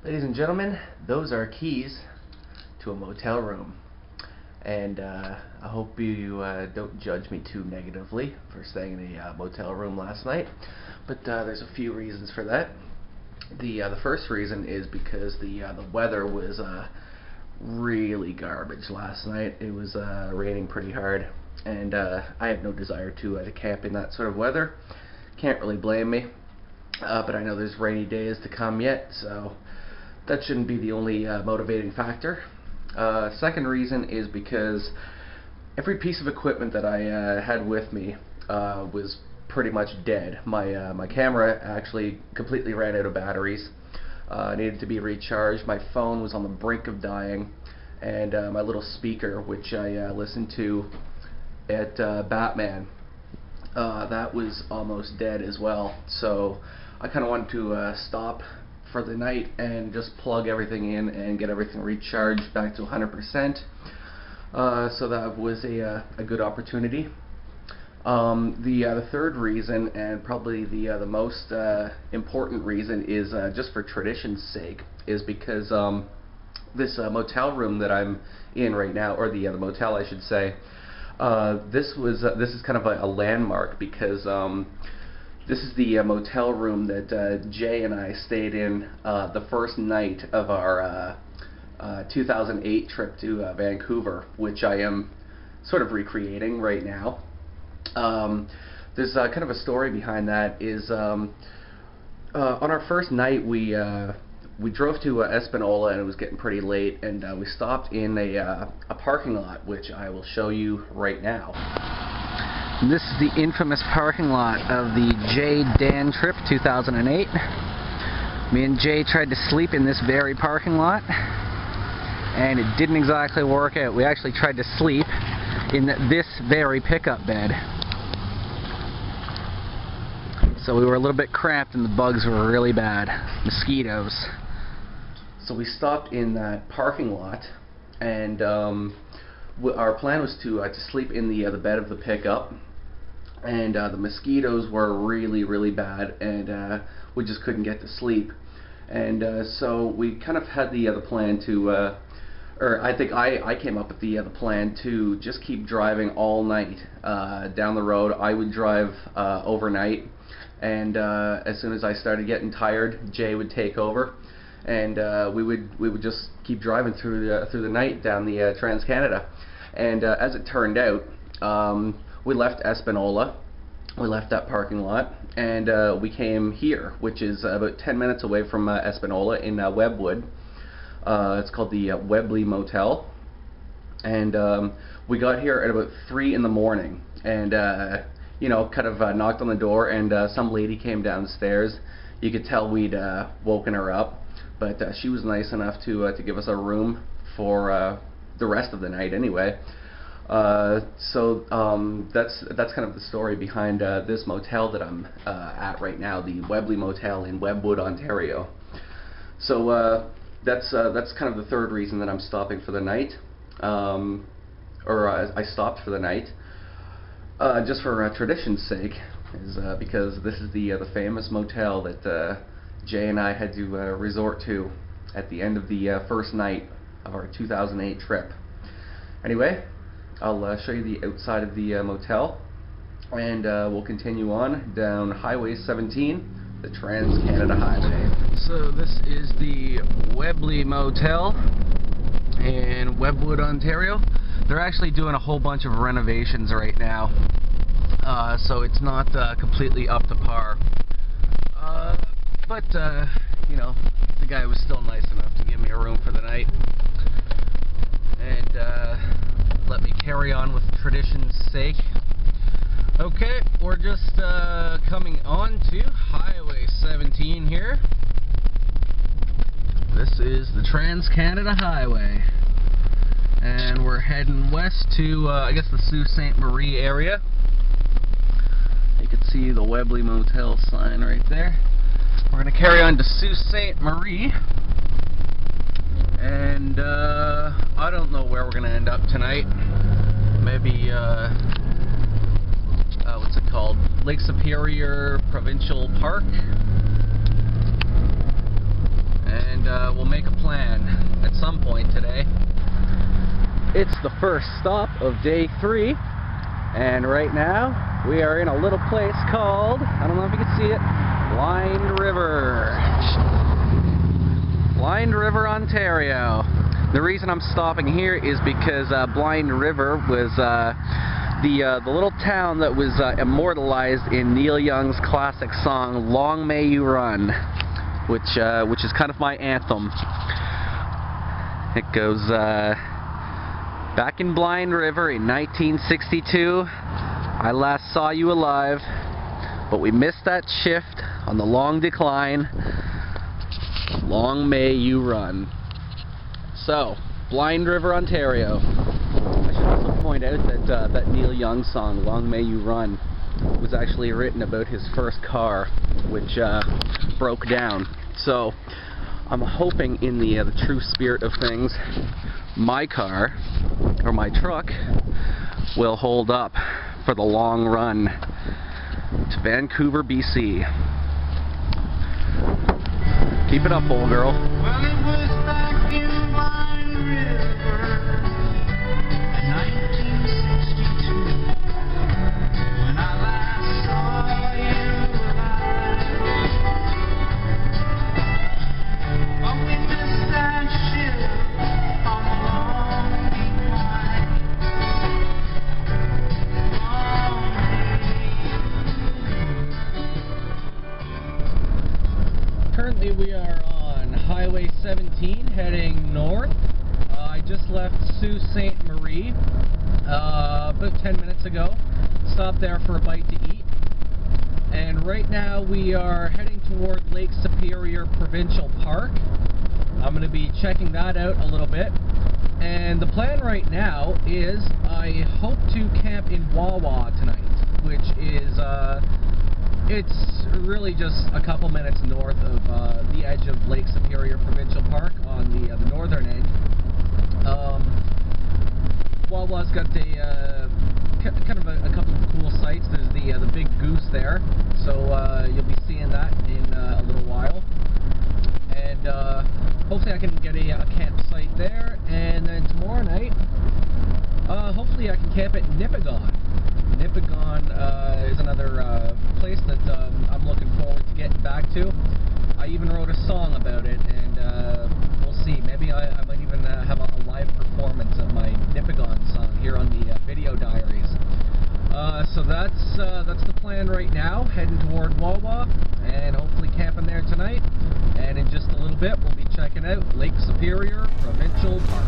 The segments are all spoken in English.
Ladies and gentlemen, those are keys to a motel room. And I hope you don't judge me too negatively for staying in a motel room last night. But there's a few reasons for that. The first reason is because the weather was really garbage last night. It was raining pretty hard, and I have no desire to camp in that sort of weather. Can't really blame me. But I know there's rainy days to come yet, so that shouldn't be the only motivating factor. Second reason is because every piece of equipment that I had with me was pretty much dead. My camera actually completely ran out of batteries. Needed to be recharged. My phone was on the brink of dying, and my little speaker, which I listened to at Batman, that was almost dead as well. So I kind of wanted to stop for the night and just plug everything in and get everything recharged back to 100%. So that was a good opportunity. The third reason, and probably the most important reason, is just for tradition's sake, is because this motel room that I'm in right now, or the motel I should say, this is kind of a landmark, because this is the motel room that Jay and I stayed in the first night of our 2008 trip to Vancouver, which I am sort of recreating right now. There's kind of a story behind that. Is on our first night we drove to Espanola, and it was getting pretty late, and we stopped in a parking lot, which I will show you right now. This is the infamous parking lot of the Jay-Dan trip 2008. Me and Jay tried to sleep in this very parking lot, and it didn't exactly work out. We actually tried to sleep in this very pickup bed. So we were a little bit cramped, and the bugs were really bad. Mosquitoes. So we stopped in that parking lot, and our plan was to sleep in the bed of the pickup, and the mosquitoes were really bad, and we just couldn't get to sleep. And so we kind of had the plan to, or I think I came up with the plan to just keep driving all night down the road. I would drive overnight, and as soon as I started getting tired, Jay would take over, and we would just keep driving through the night down the Trans-Canada. And as it turned out, we left Espanola, we left that parking lot, and we came here, which is about 10 minutes away from Espanola, in Webbwood. It's called the Webley Motel, and we got here at about 3 in the morning, and you know, kind of knocked on the door, and some lady came downstairs. You could tell we'd woken her up, but she was nice enough to give us a room for the rest of the night anyway. So that's kind of the story behind this motel that I'm at right now, the Webley Motel in Webbwood, Ontario. So that's kind of the third reason that I'm stopping for the night, or I stopped for the night, just for tradition's sake, is because this is the famous motel that Jay and I had to resort to at the end of the first night of our 2008 trip. Anyway, I'll show you the outside of the motel, and we'll continue on down Highway 17, the Trans-Canada Highway. So this is the Webley Motel in Webbwood, Ontario. They're actually doing a whole bunch of renovations right now, so it's not completely up to par. But you know, the guy was still nice enough to give me a room for the night, and let me carry on with tradition's sake. Okay, we're just coming on to Highway 17 here. This is the Trans-Canada Highway, and we're heading west to, I guess, the Sault Ste. Marie area. You can see the Webbwood Motel sign right there. We're going to carry on to Sault Ste. Marie, and I don't know where we're going to end up tonight. Maybe, what's it called? Lake Superior Provincial Park. And we'll make a plan at some point today. It's the first stop of day 3, and right now we are in a little place called, I don't know if you can see it, Blind River. Blind River, Ontario. The reason I'm stopping here is because Blind River was the little town that was immortalized in Neil Young's classic song "Long May You Run," which is kind of my anthem. It goes, back in Blind River in 1962, I last saw you alive, but we missed that shift on the long decline. Long may you run. So, Blind River, Ontario. I should also point out that that Neil Young song, "Long May You Run," was actually written about his first car, which broke down. So, I'm hoping in the true spirit of things, my car, or my truck, will hold up for the long run to Vancouver, BC. Keep it up, old girl. Well, it was back in Blind River in 1962 when I last saw you alive. But we missed that ship on the long decline. Currently we are on Highway 17 heading north. I just left Sault Ste. Marie about 10 minutes ago. Stopped there for a bite to eat. And right now we are heading toward Lake Superior Provincial Park. I'm going to be checking that out a little bit. And the plan right now is I hope to camp in Wawa tonight, which is it's really just a couple minutes north of the edge of Lake Superior Provincial Park on the northern end. Wawa's got a kind of a couple of cool sights. There's the Big Goose there, so you'll be seeing that in a little while. And hopefully I can get a campsite there, and then tomorrow night, hopefully I can camp at Nipigon. Nipigon is another place that I'm looking forward to getting back to. I even wrote a song about it, and we'll see. Maybe I might even have a live performance of my Nipigon song here on the video diaries. So that's the plan right now, heading toward Wawa, and hopefully camping there tonight. And in just a little bit, we'll be checking out Lake Superior Provincial Park.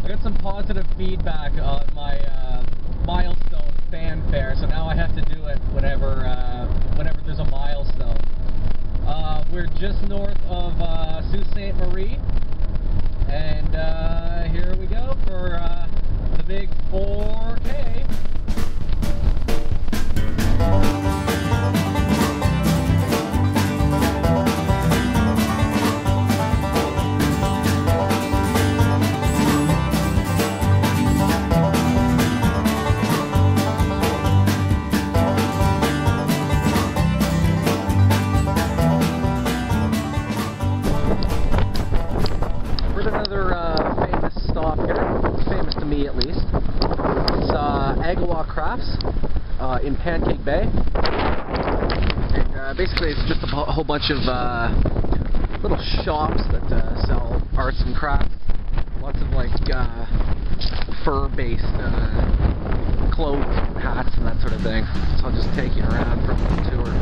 I got some positive feedback on my milestone fanfare, so now I have to do it whenever there's a milestone. We're just north of Sault Ste. Marie, and here we go for the big 4K. In Pancake Bay, and basically it's just a whole bunch of little shops that sell arts and crafts. Lots of like fur-based clothes, hats, and that sort of thing. So I'll just take you around for a little tour.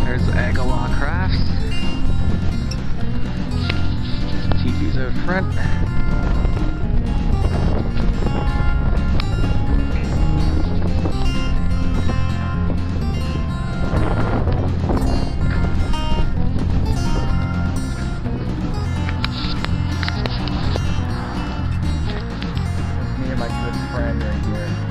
There's Agalaw Crafts. Teepees out front. Me and my good friend right here.